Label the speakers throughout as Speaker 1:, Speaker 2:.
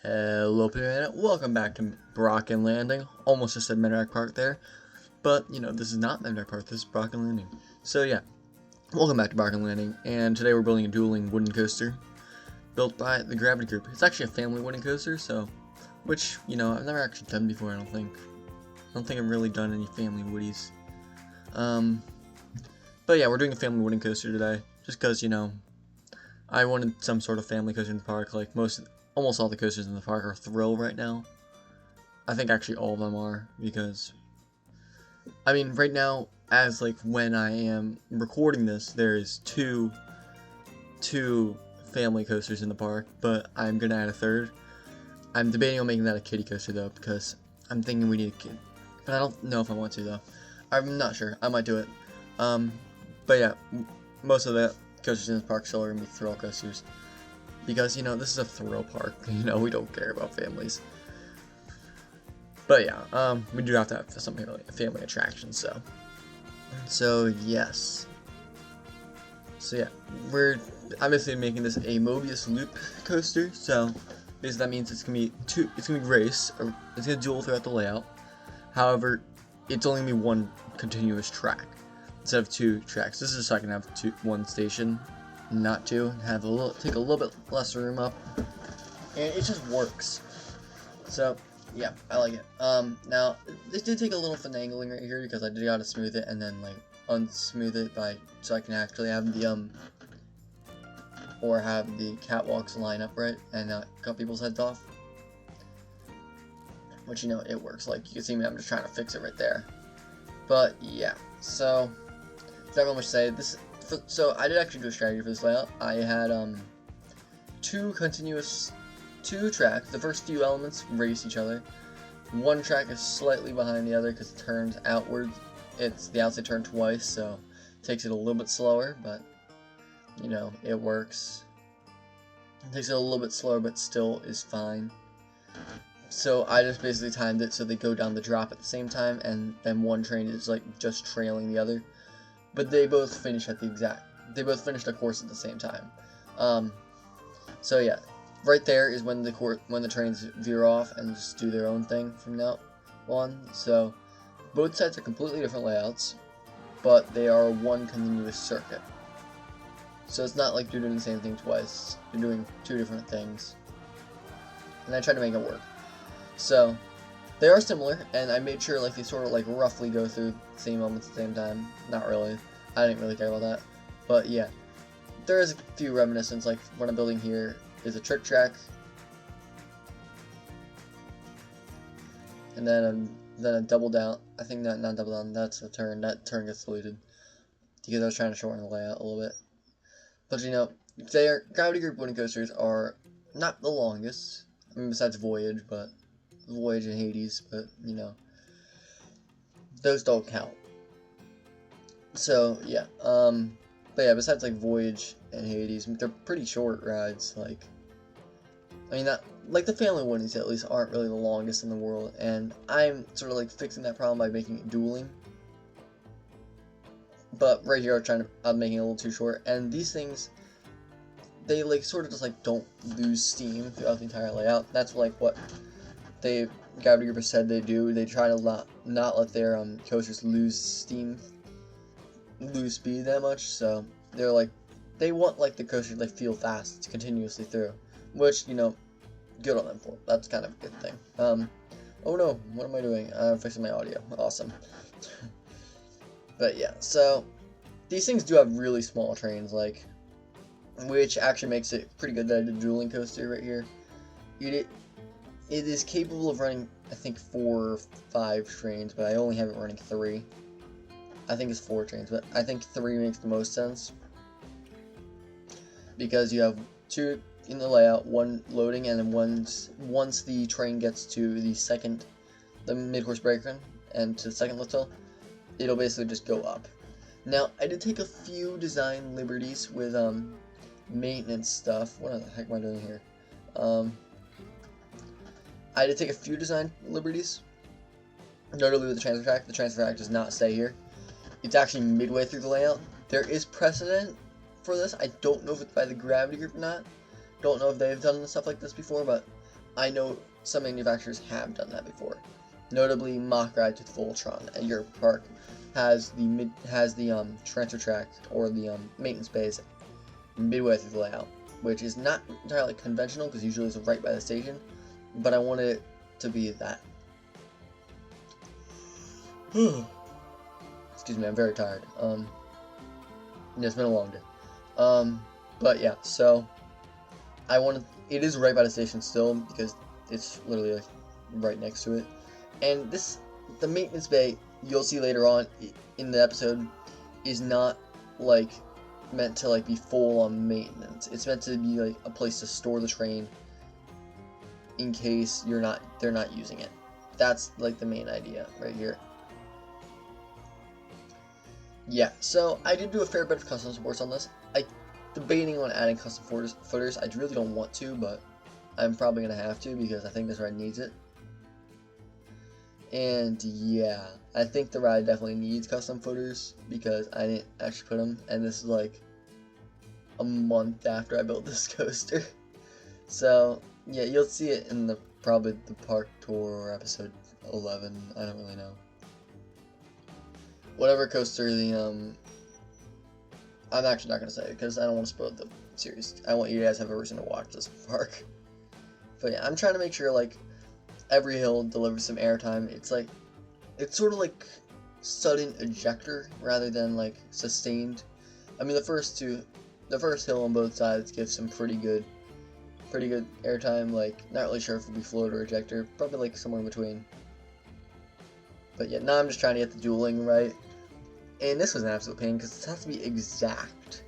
Speaker 1: Hello, people, welcome back to Brakken Landing. Almost just said Meadowlark Park there, but this is not Meadowlark Park, this is Brakken Landing. So yeah, welcome back to Brakken Landing, and today we're building a dueling wooden coaster built by the Gravity Group. It's actually a family wooden coaster, which I've never actually done before. I don't think I've really done any family woodies. But yeah, we're doing a family wooden coaster today, just because I wanted some sort of family coaster in the park. Like almost all the coasters in the park are thrill right now. I think actually all of them are, because right now, as when I am recording this, there's two family coasters in the park, but I'm gonna add a third. I'm debating on making that a kiddie coaster though, because I'm thinking we need a kid, but I don't know if I want to though. I'm not sure. I might do it. But yeah, most of the coasters in the park still are gonna be thrill coasters, because this is a thrill park. We don't care about families. But yeah, we do have to have something like a family attraction. So yes. So yeah, we're obviously making this a Mobius loop coaster. So basically that means it's gonna be race, or it's gonna duel throughout the layout. However, it's only gonna be one continuous track instead of two tracks. This is so I can have one station, not two, have take a little bit less room up, and it just works. So yeah, I like it. Now this did take a little finagling right here, because I did gotta smooth it and then unsmooth it so I can actually have the catwalks line up right and not cut people's heads off. Which it works. Like you can see me, I'm just trying to fix it right there. But yeah, so there's not much to say. So I did actually do a strategy for this layout. I had two tracks. The first few elements race each other. One track is slightly behind the other because it turns outwards. It's the outside turn twice, so it takes it a little bit slower, but it works. It takes it a little bit slower, but still is fine. So I just basically timed it so they go down the drop at the same time, and then one train is just trailing the other. But they both finish they both finish the course at the same time. So yeah, right there is when the trains veer off and just do their own thing from now on. So both sides are completely different layouts, but they are one continuous circuit. So it's not like you're doing the same thing twice. You're doing two different things. And I tried to make it work. So they are similar, and I made sure they sort of roughly go through the same moments at the same time. Not really. I didn't really care about that. But yeah, there is a few reminiscences. Like what I'm building here is a trick track, and then a double down. I think not double down. That's a turn. That turn gets deleted because I was trying to shorten the layout a little bit. But Gravity Group wooden coasters are not the longest. Besides Voyage, but Voyage and Hades, but those don't count. So yeah, but yeah, besides Voyage and Hades, they're pretty short rides. Not the family ones at least aren't really the longest in the world, and I'm sort of fixing that problem by making it dueling. But right here, I'm making it a little too short, and these things, they sort of just don't lose steam throughout the entire layout. That's what Gravity Group said they do. They try to not let their coasters lose speed that much. So they want the coaster to feel fast continuously through, which good on them for. That's kind of a good thing. Oh no, what am I doing? I'm fixing my audio. Awesome. But yeah, so these things do have really small trains, which actually makes it pretty good that I did a dueling coaster right here. It is capable of running, I think, 4 or 5 trains, but I only have it running 3. I think it's 4 trains, but I think 3 makes the most sense, because you have 2 in the layout, 1 loading, and then once the train gets to the mid-course breaker and to the second little, it'll basically just go up. Now, I did take a few design liberties with maintenance stuff. What the heck am I doing here? I did take a few design liberties, notably with the transfer track. The transfer track does not stay here. It's actually midway through the layout. There is precedent for this. I don't know if it's by the Gravity Group or not. Don't know if they've done stuff like this before, but I know some manufacturers have done that before. Notably, Mock Ride to Voltron at your park has the transfer track or the maintenance bays midway through the layout, which is not entirely conventional because usually it's right by the station, but I wanted it to be that. Excuse me, I'm very tired. It's been a long day. But yeah, so it is right by the station still because it's literally like right next to it. And the maintenance bay you'll see later on in the episode is not like meant to like be full on maintenance. It's meant to be like a place to store the train in case they're not using it. That's like the main idea right here. Yeah, so I did do a fair bit of custom supports on this. I debating on adding custom footers. I really don't want to, but I'm probably gonna have to because I think this ride needs it. And yeah, I think the ride definitely needs custom footers because I didn't actually put them, and this is like a month after I built this coaster. So yeah, you'll see it in probably the park tour episode 11. I don't really know. Whatever coaster I'm actually not gonna say because I don't want to spoil the series. I want you guys to have a reason to watch this park. But yeah, I'm trying to make sure like every hill delivers some airtime. It's sort of like sudden ejector rather than like sustained. I mean the first hill on both sides gives some pretty good airtime. Like not really sure if it'll be float or ejector, probably like somewhere in between. But yeah, now I'm just trying to get the dueling right. And this was an absolute pain because it has to be exact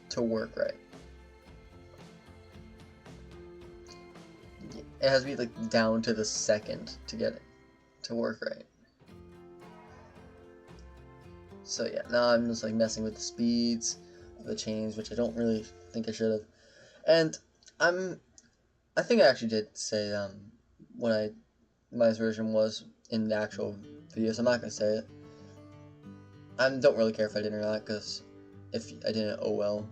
Speaker 1: to work right. It has to be like down to the second to get it to work right. So yeah, now I'm just like messing with the speeds of the chains, which I don't really think I should have. And I think I actually did say what my version was in the actual video, so I'm not gonna say it. I don't really care if I did or not, because if I didn't, oh well.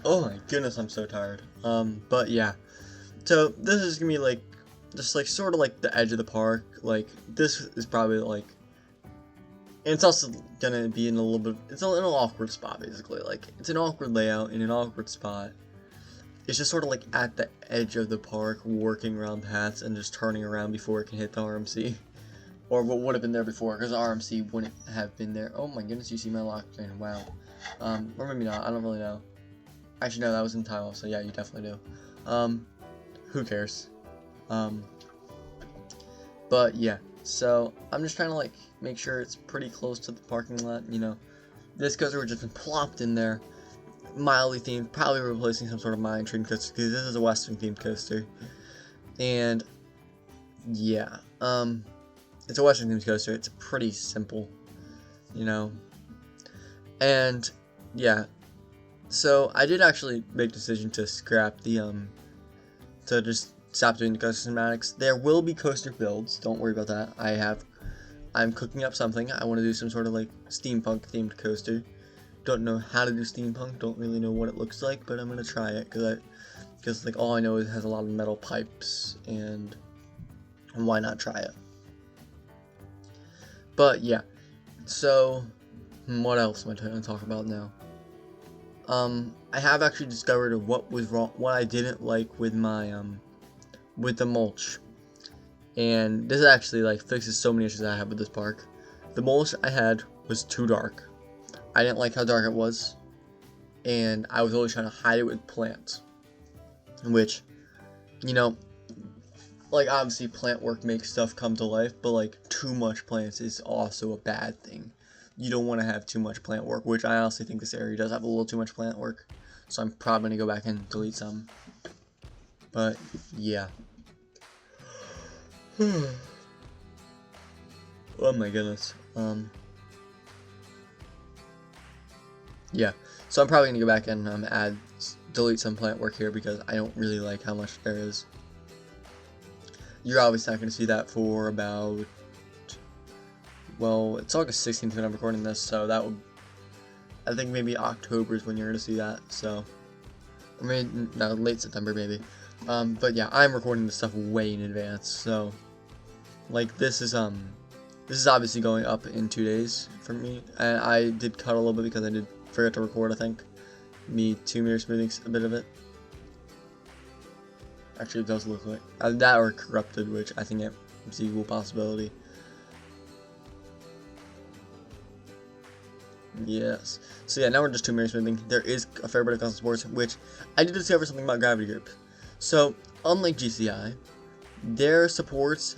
Speaker 1: Oh my goodness, I'm so tired. But yeah. So this is gonna be like, just like sort of like the edge of the park. Like this is probably like, and it's also gonna be in a little bit. It's in an awkward spot basically. Like it's an awkward layout in an awkward spot. It's just sort of like at the edge of the park, working around paths and just turning around before it can hit the RMC. Or what would have been there before, because the RMC wouldn't have been there. Oh my goodness, you see my lock screen, wow. Or maybe not, I don't really know. Actually, no, that was in time, so yeah, you definitely do. Who cares? But yeah, so I'm just trying to like make sure it's pretty close to the parking lot, you know. This coaster would just been plopped in there. Mildly themed, probably replacing some sort of mine train coaster because this is a Western themed coaster, and yeah, it's a Western themed coaster. It's pretty simple, you know, and yeah, so I did actually make a decision to scrap the to just stop doing the coaster cinematics. There will be coaster builds. Don't worry about that. I'm cooking up something. I want to do some sort of like steampunk themed coaster. Don't know how to do steampunk, don't really know what it looks like, but I'm gonna try it because like all I know is it has a lot of metal pipes, and why not try it? But yeah, so what else am I trying to talk about now? I have actually discovered what was wrong, what I didn't like with my with the mulch, and this actually like fixes so many issues I have with this park. The mulch I had was too dark. I didn't like how dark it was, and I was always trying to hide it with plants, which, you know, like obviously plant work makes stuff come to life, but like too much plants is also a bad thing. You don't want to have too much plant work, which I honestly think this area does have a little too much plant work, so I'm probably going to go back and delete some. But yeah. Oh my goodness. Yeah, so I'm probably going to go back and delete some plant work here because I don't really like how much there is. You're obviously not going to see that for about, well, it's August 16th when I'm recording this, so that would, I think maybe October is when you're gonna see that. So, I mean, no, late September maybe. But yeah, I'm recording this stuff way in advance. So, like this is obviously going up in 2 days for me, and I did cut a little bit because I did forget to record. I think me 2 mirror smoothing a bit of it. Actually, it does look like that or corrupted, which I think it's an equal possibility. Yes. So yeah, now we're just 2 mirror smoothing. There is a fair bit of custom sports, which I did discover something about gravity grip. So unlike GCI, their supports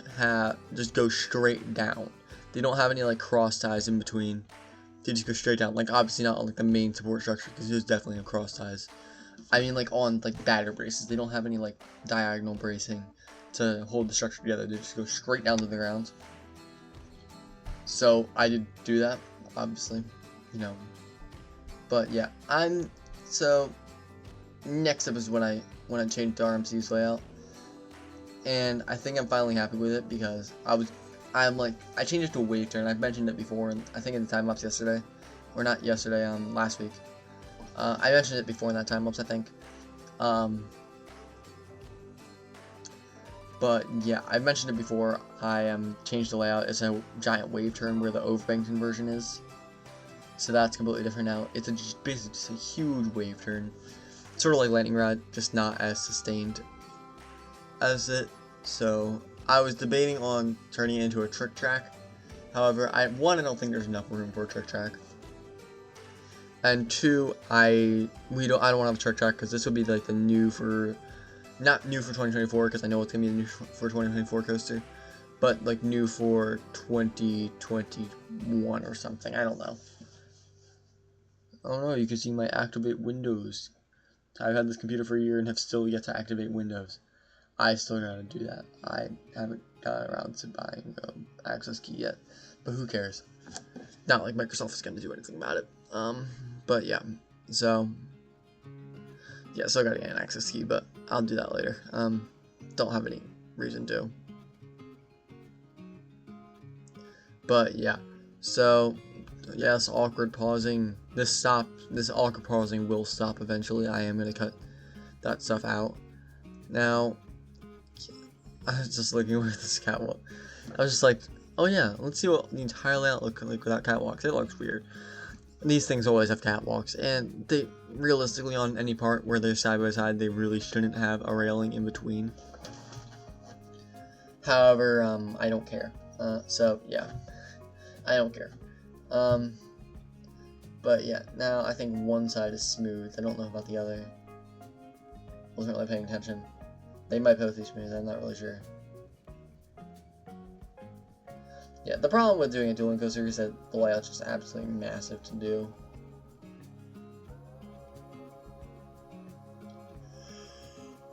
Speaker 1: just go straight down. They don't have any like cross ties in between. They just go straight down. Like obviously not on like the main support structure because there's definitely no cross ties. I mean like on like batter braces, they don't have any like diagonal bracing to hold the structure together. They just go straight down to the ground. So I did do that, obviously, you know. But yeah, so next up is when I changed to RMC's layout. And I think I'm finally happy with it because I changed it to a wave turn. I've mentioned it before, and I think in the time lapse yesterday, or not yesterday, last week. I mentioned it before in that time lapse, I think. But yeah, I've mentioned it before. I changed the layout. It's a giant wave turn where the overbanked inversion is. So that's completely different now. It's basically just a huge wave turn. Sort of like lightning rod, just not as sustained as it. So I was debating on turning it into a trick track. However, I don't think there's enough room for a trick track. And 2, I don't want to have a trick track because this would be like the not new for 2024 because I know it's gonna be the new for 2024 coaster, but like new for 2021 or something. I don't know. Oh no, you can see my activate Windows. I've had this computer for a year and have still yet to activate Windows. I still gotta do that. I haven't gotten around to buying an access key yet, but who cares? Not like Microsoft is gonna do anything about it. But yeah, so yeah, still gotta get an access key, but I'll do that later. Don't have any reason to. But yeah, so yes, awkward pausing. This awkward pausing will stop eventually. I am gonna cut that stuff out. Now, I was just looking where this catwalk. I was just like, oh yeah, let's see what the entire layout looks like without catwalks. It looks weird. These things always have catwalks, and they realistically on any part where they're side by side, they really shouldn't have a railing in between. However, I don't care. So yeah, I don't care. But yeah, now I think one side is smooth. I don't know about the other. Wasn't really paying attention. They might both be smooth. I'm not really sure. Yeah, the problem with doing a dueling coaster is that the layout's just absolutely massive to do.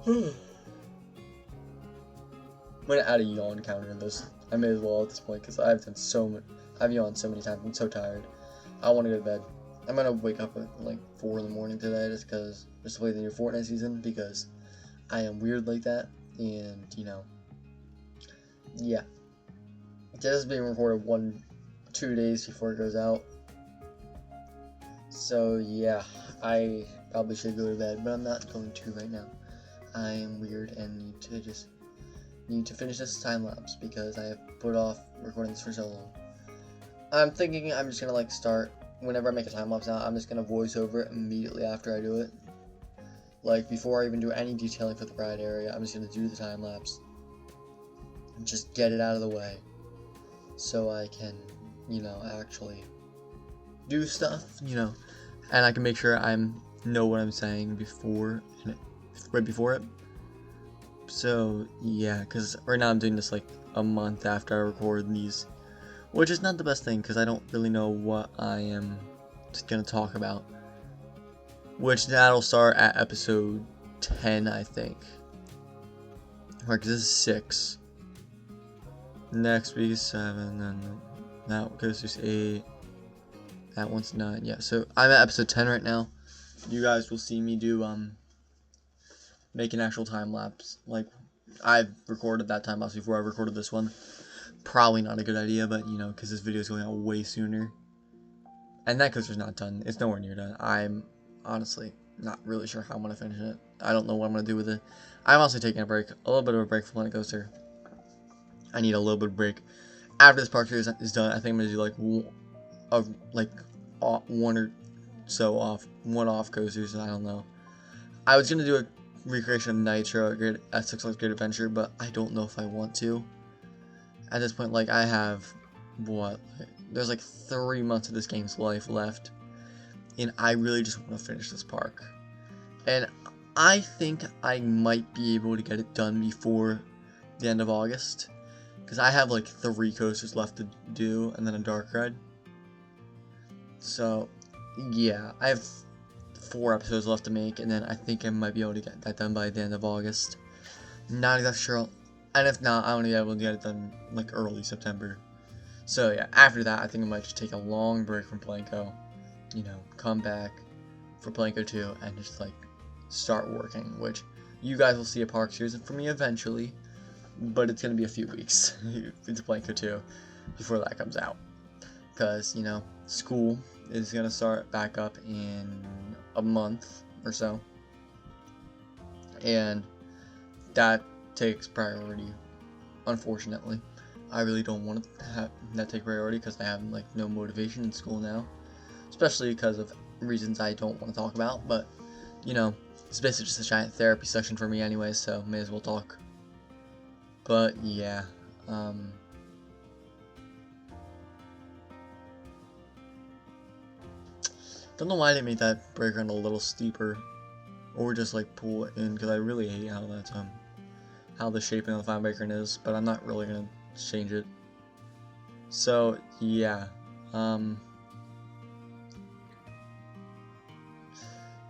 Speaker 1: I'm gonna add a yawn counter in this. I may as well at this point because I've yawned so many times. I'm so tired. I want to go to bed. I'm gonna wake up at like 4 in the morning today just to play the new Fortnite season because I am weird like that, and you know, yeah. This is being recorded 2 days before it goes out. So yeah, I probably should go to bed, but I'm not going to right now. I am weird and need to finish this time lapse because I have put off recording this for so long. I'm thinking I'm just gonna like start whenever I make a time lapse now. I'm just gonna voice over it immediately after I do it. Like before I even do any detailing for the ride area, I'm just gonna do the time lapse and just get it out of the way. So I can, you know, actually do stuff, you know, and I can make sure I know what I'm saying right before it. So yeah, because right now I'm doing this like a month after I record these, which is not the best thing because I don't really know what I am just gonna talk about. Which that'll start at episode 10, I think. Right, because this is 6. Next week is 7, then that goes to 8. That one's 9. Yeah, so I'm at episode 10 right now. You guys will see me do make an actual time lapse. Like I've recorded that time lapse before I recorded this one. Probably not a good idea, but you know, because this video is going out way sooner. And that coaster's not done. It's nowhere near done. I'm honestly not really sure how I'm going to finish it. I don't know what I'm going to do with it. I'm also taking a break. A little bit of a break from Planet Coaster. I need a little bit of break. After this park series is done, I think I'm going to do one or so one-off coasters. I don't know. I was going to do a recreation of Nitro at Six Flags Great Adventure, but I don't know if I want to. At this point, like, I have, there's like 3 months of this game's life left, and I really just want to finish this park. And I think I might be able to get it done before the end of August, because I have like 3 coasters left to do, and then a dark ride. So, yeah, I have 4 episodes left to make, and then I think I might be able to get that done by the end of August. Not exactly sure, and if not, I want to be able to get it done like early September. So yeah, after that, I think I might just take a long break from Planko, you know, come back for Planko 2, and just like start working, which you guys will see a park series from me eventually, but it's going to be a few weeks into Planko 2 before that comes out, because, you know, school is going to start back up in a month or so, and that takes priority, unfortunately. I really don't want to have that take priority because I have like no motivation in school now, especially because of reasons I don't want to talk about, but you know, it's basically just a giant therapy session for me anyway, so may as well talk. But yeah, don't know why they made that break run a little steeper, or just like pull it in, because I really hate how that's how the shaping of the final break run is, but I'm not really gonna change it. So yeah,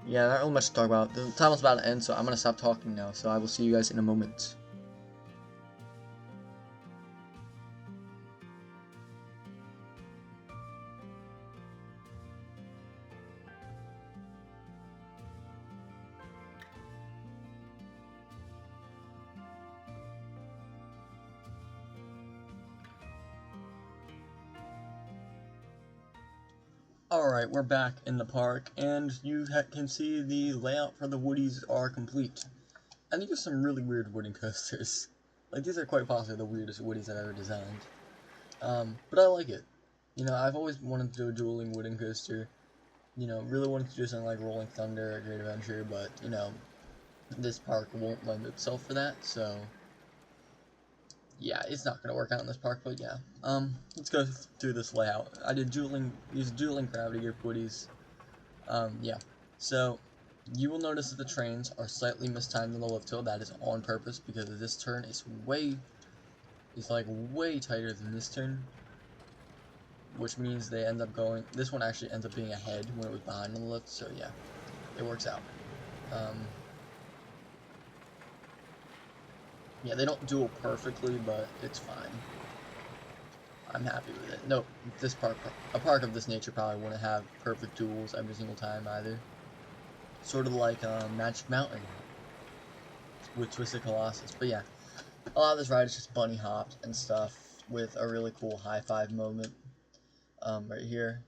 Speaker 1: yeah, not really much to talk about. The time is about to end, so I'm gonna stop talking now. So I will see you guys in a moment. Alright, we're back in the park, and you can see the layout for the Woodies are complete. I think there's some really weird wooden coasters. Like, these are quite possibly the weirdest Woodies I've ever designed. But I like it. You know, I've always wanted to do a dueling wooden coaster. You know, really wanted to do something like Rolling Thunder or Great Adventure, but, you know, this park won't lend itself for that, so yeah, it's not gonna work out in this park, but yeah. Let's go through this layout. I did use dueling gravity gift Woodies. Yeah. So you will notice that the trains are slightly mistimed on the lift hill. That is on purpose because this turn is way tighter than this turn, which means they end up going. This one actually ends up being ahead when it was behind on the lift. So yeah, it works out. Yeah, they don't duel perfectly, but it's fine. I'm happy with it. No, a park of this nature probably wouldn't have perfect duels every single time either. Sort of like Magic Mountain with Twisted Colossus. But yeah, a lot of this ride is just bunny hopped and stuff with a really cool high five moment right here.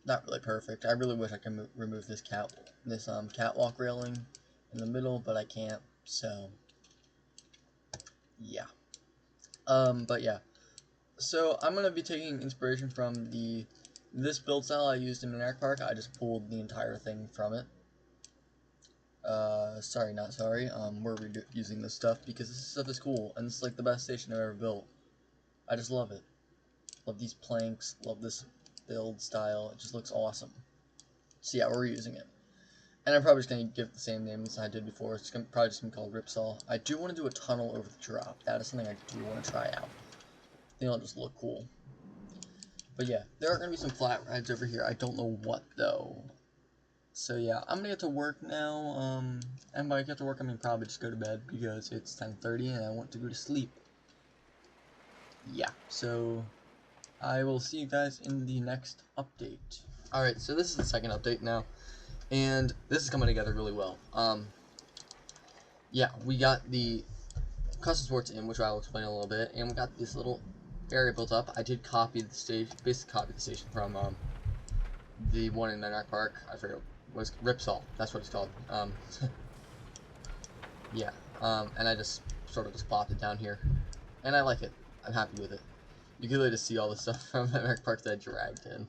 Speaker 1: Not really perfect. I really wish I could remove this catwalk railing in the middle, but I can't. So yeah. But yeah. So I'm gonna be taking inspiration from this build style I used in Monarch Park. I just pulled the entire thing from it. Sorry, not sorry. We're using this stuff because this stuff is cool, and it's like the best station I've ever built. I just love it. Love these planks. Love this build style. It just looks awesome. So yeah, we're using it. And I'm probably just going to give it the same name as I did before. It's probably just going to be called Ripsaw. I do want to do a tunnel over the drop. That is something I do want to try out. I think it'll just look cool. But yeah, there are going to be some flat rides over here. I don't know what, though. So yeah, I'm going to get to work now. And by get to work, I mean probably just go to bed because it's 10:30 and I want to go to sleep. Yeah, so I will see you guys in the next update. Alright, so this is the second update now. And this is coming together really well. Yeah, we got the custom sports in, which I will explain a little bit, and we got this little area built up. I did copy the stage, basically copy the station from the one in Menark Park. I forget what was Ripsaw. That's what it's called. Yeah. And I just sort of just plopped it down here, and I like it. I'm happy with it. You can really just see all the stuff from Menark Park that I dragged in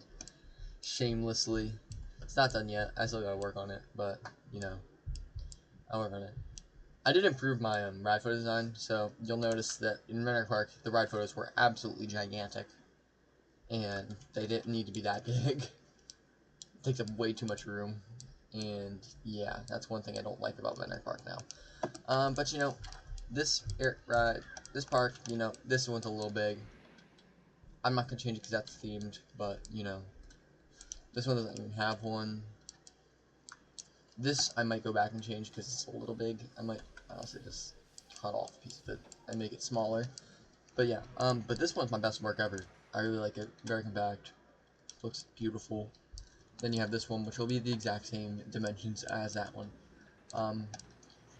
Speaker 1: shamelessly. It's not done yet. I still gotta work on it, but you know, I'll work on it. I did improve my ride photo design, so you'll notice that in Menark Park, the ride photos were absolutely gigantic, and they didn't need to be that big. It takes up way too much room, and yeah, that's one thing I don't like about Menark Park now. But you know, this park, you know, this one's a little big. I'm not gonna change it because that's themed, but you know, this one doesn't even have one. This I might go back and change because it's a little big. I might honestly just cut off a piece of it and make it smaller. But yeah, but this one's my best work ever. I really like it. Very compact. Looks beautiful. Then you have this one, which will be the exact same dimensions as that one.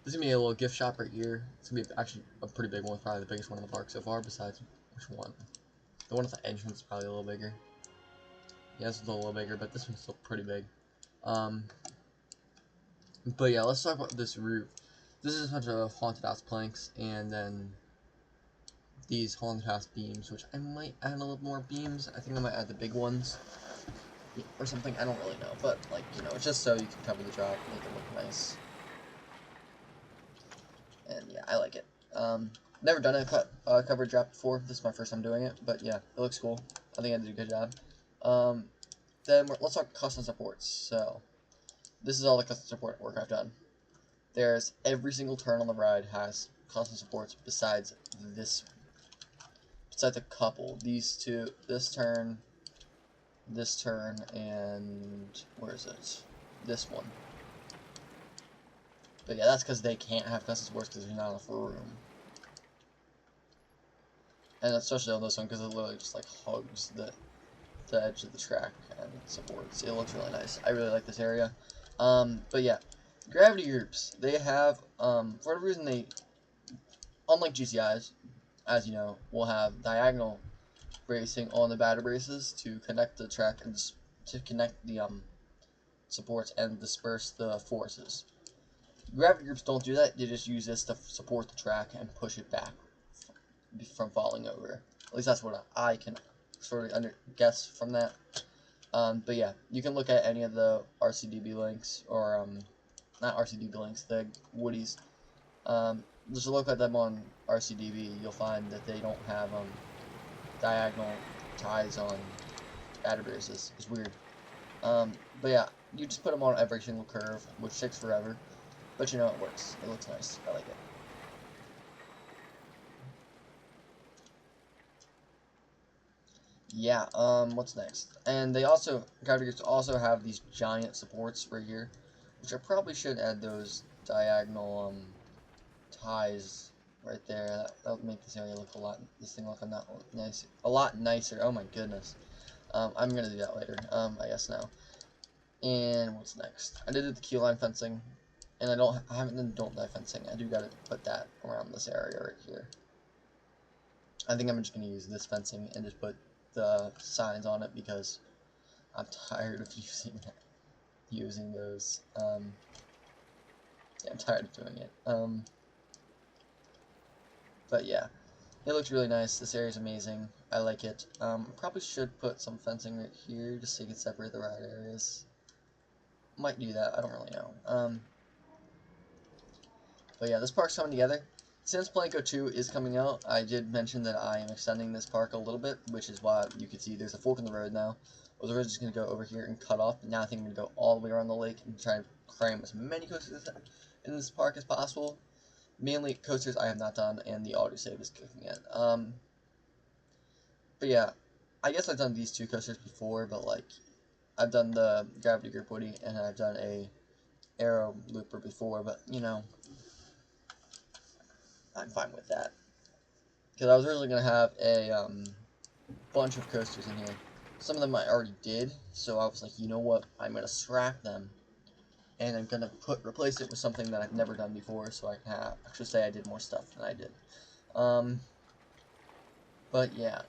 Speaker 1: This is gonna be a little gift shop right here. It's gonna be actually a pretty big one, probably the biggest one in the park so far. Besides, which one? The one at the entrance is probably a little bigger. Yeah, this one's a little bigger, but this one's still pretty big. But yeah, let's talk about this roof. This is a bunch of haunted house planks, and then these haunted house beams, which I might add a little more beams. I think I might add the big ones or something. I don't really know, but like, you know, it's just so you can cover the drop, make it look nice. And yeah, I like it. Never done a cover drop before. This is my first time doing it, but yeah, it looks cool. I think I did a good job. Then let's talk custom supports. So this is all the custom support work I've done. There's every single turn on the ride has custom supports besides a couple. These two, this turn, and where is it? This one. But yeah, that's because they can't have custom supports because there's not enough room. And especially on this one because it literally just like hugs the edge of the track and supports. It looks really nice. I really like this area. But yeah, gravity groups. They have for whatever reason they, unlike GCIs, as you know, will have diagonal bracing on the battery braces to connect the track and to connect the supports and disperse the forces. Gravity groups don't do that. They just use this to support the track and push it back from falling over. At least that's what I can sort of guess from that. But yeah, you can look at any of the RCDB links, or not RCDB links, the Woodies. Just look at them on RCDB. You'll find that they don't have diagonal ties on battery braces. It's weird. But yeah, you just put them on every single curve, which takes forever. But you know, it works. It looks nice. I like it. Yeah, what's next? And they also, gravity groups also have these giant supports right here, which I probably should add those diagonal, ties right there. That would make this area look this thing look a lot nicer. Oh my goodness. I'm gonna do that later, I guess now. And what's next? I did the queue line fencing, and I haven't done don't die fencing. I do gotta put that around this area right here. I think I'm just gonna use this fencing and just put the signs on it because I'm tired of using those. Yeah, I'm tired of doing it. But yeah, it looks really nice. This area is amazing. I like it. Probably should put some fencing right here just so you can separate the ride areas. Might do that. I don't really know. But yeah, this park's coming together. Since Planko 2 is coming out, I did mention that I am extending this park a little bit, which is why you can see there's a fork in the road now. I was originally just going to go over here and cut off, but now I think I'm going to go all the way around the lake and try and cram as many coasters in this park as possible. Mainly coasters I have not done, and the autosave is kicking in. But yeah, I guess I've done these two coasters before, but like, I've done the Gravity Grip Woody, and I've done a Aero Looper before, but you know, I'm fine with that. Because I was originally going to have a bunch of coasters in here. Some of them I already did, so I was like, you know what, I'm going to scrap them, and I'm going to replace it with something that I've never done before, so I can actually say I did more stuff than I did. But yeah,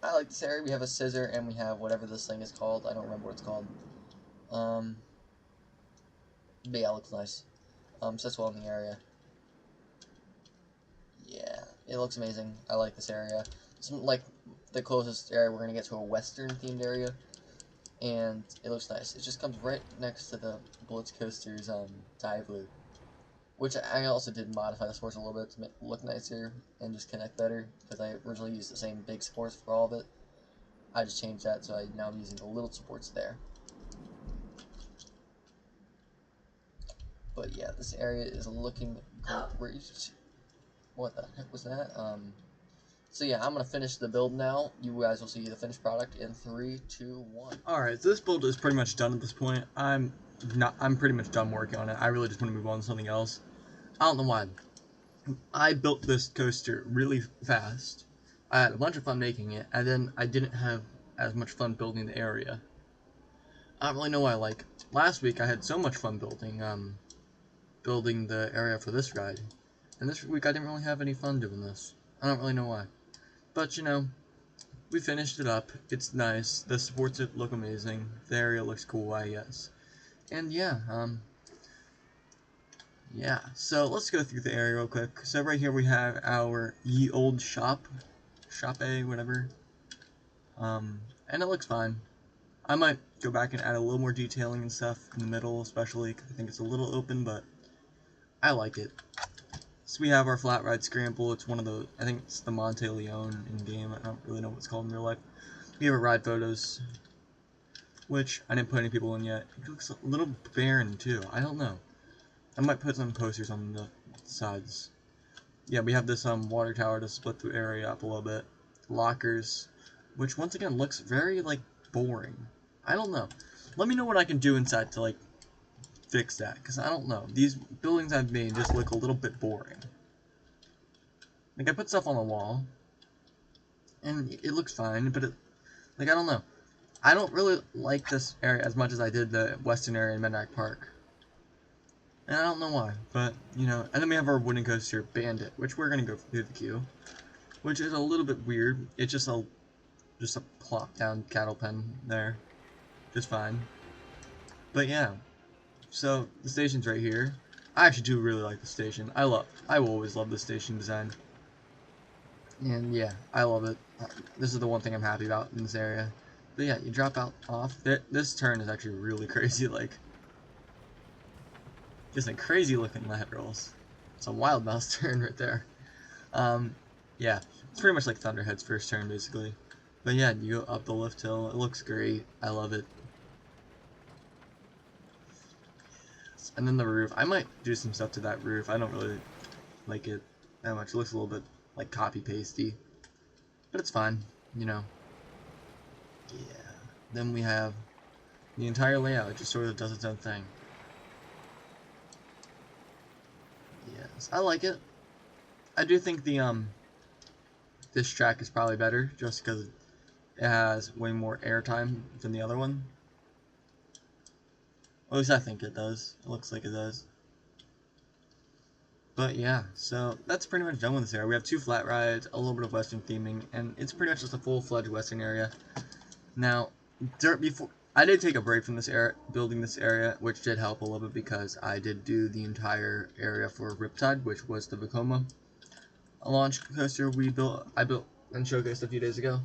Speaker 1: I like this area. We have a scissor and we have whatever this thing is called. I don't remember what it's called. But yeah, it looks nice. So that's well in the area. Yeah, it looks amazing. I like this area. It's like the closest area we're gonna get to a Western themed area, and it looks nice. It just comes right next to the Blitz Coaster's dive loop, which I also did modify the supports a little bit to make it look nicer and just connect better, because I originally used the same big supports for all of it. I just changed that, so now I'm using the little supports there. But yeah, this area is looking great. What the heck was that? So yeah, I'm gonna finish the build now. You guys will see the finished product in 3, 2, 1.
Speaker 2: Alright, so this build is pretty much done at this point. I'm pretty much done working on it. I really just want to move on to something else. I don't know why. I built this coaster really fast. I had a bunch of fun making it, and then I didn't have as much fun building the area. I don't really know why. Like last week, I had so much fun building the area for this ride, and this week I didn't really have any fun doing this. I don't really know why, but you know, we finished it up. It's nice. The supports look amazing. The area looks cool, I guess. And yeah, yeah. So let's go through the area real quick. So right here we have our ye old shop A, whatever. And it looks fine. I might go back and add a little more detailing and stuff in the middle, especially because I think it's a little open, but I like it. So we have our flat ride scramble. It's one of the, I think it's the Monte Leone in game. I don't really know what it's called in real life. We have our ride photos, which I didn't put any people in yet. It looks a little barren too. I don't know. I might put some posters on the sides. Yeah, we have this water tower to split the area up a little bit. Lockers, which once again looks very like boring. I don't know. Let me know what I can do inside to like fix that, because I don't know. These buildings I've made just look a little bit boring. Like I put stuff on the wall, and it looks fine, but like I don't know. I don't really like this area as much as I did the western area in Midnight Park. And I don't know why, but you know. And then we have our wooden coaster Bandit, which we're gonna go through the queue, which is a little bit weird. It's just a plop down cattle pen there, just fine. But yeah, so the station's right here. I actually do really like the station. I will always love the station design. And yeah, I love it. This is the one thing I'm happy about in this area. But yeah, you drop out off. This turn is actually really crazy, like just a crazy looking laterals. It's a wild mouse turn right there. Yeah, it's pretty much like Thunderhead's first turn basically. But yeah, you go up the lift hill. It looks great. I love it. And then the roof. I might do some stuff to that roof. I don't really like it that much. It looks a little bit like copy pasty, but it's fine, you know. Yeah. Then we have the entire layout. It just sort of does its own thing. Yes, I like it. I do think the this track is probably better just because it has way more airtime than the other one. At least I think it does. It looks like it does. But yeah, so that's pretty much done with this area. We have 2 flat rides, a little bit of western theming, and it's pretty much just a full-fledged western area. Now, before I did take a break from this area, building this area, which did help a little bit because I did do the entire area for Riptide, which was the Vekoma launch coaster I built and showcased a few days ago.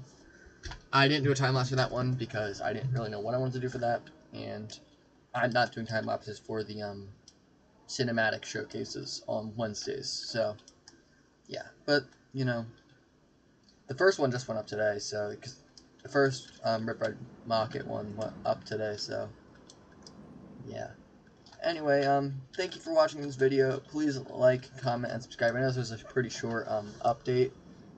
Speaker 2: I didn't do a time lapse for that one because I didn't really know what I wanted to do for that, and I'm not doing time lapses for the cinematic showcases on Wednesdays. So yeah, but you know, the first one just went up today, so cause the first Rip Ride Market one went up today, so yeah. Anyway, thank you for watching this video. Please like, comment, and subscribe. I know this was a pretty short update,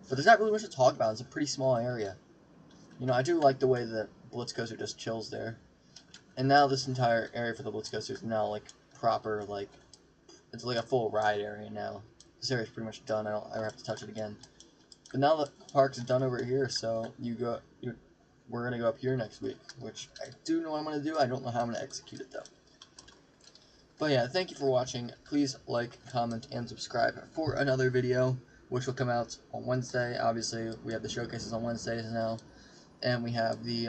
Speaker 2: but there's not really much to talk about. It's a pretty small area. You know, I do like the way that Blitz Coaster just chills there. And now this entire area for the Blitz Coaster is now, like, proper, like, it's like a full ride area now. This area is pretty much done. I don't ever have to touch it again. But now the park's done over here, so we're going to go up here next week, which I do know what I'm going to do. I don't know how I'm going to execute it, though. But yeah, thank you for watching. Please like, comment, and subscribe for another video.
Speaker 1: which will come out on Wednesday. Obviously, we have the showcases on Wednesdays now, and we have the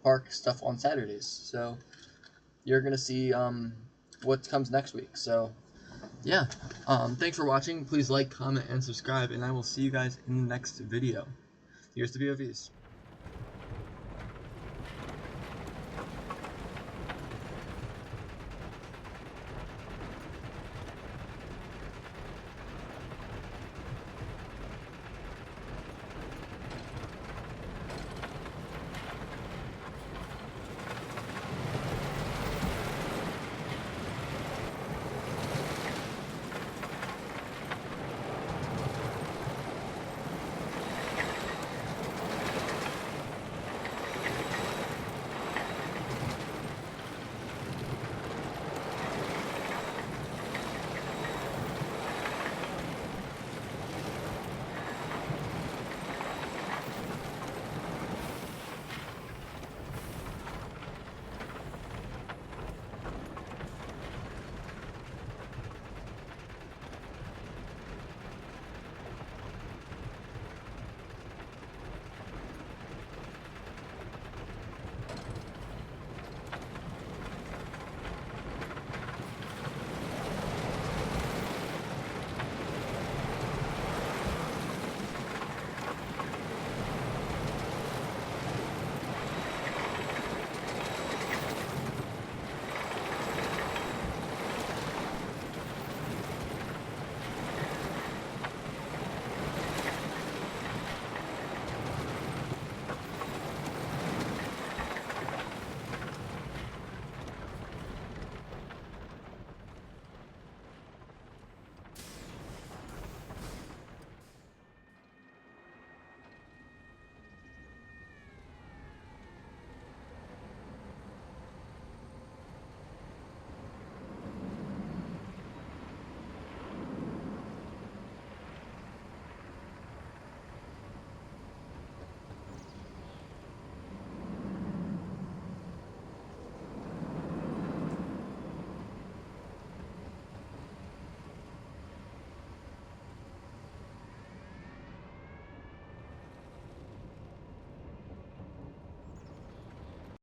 Speaker 1: park stuff on Saturdays. So you're gonna see what comes next week. So yeah, thanks for watching. Please like, comment, and subscribe, and I will see you guys in the next video. Here's the POVs.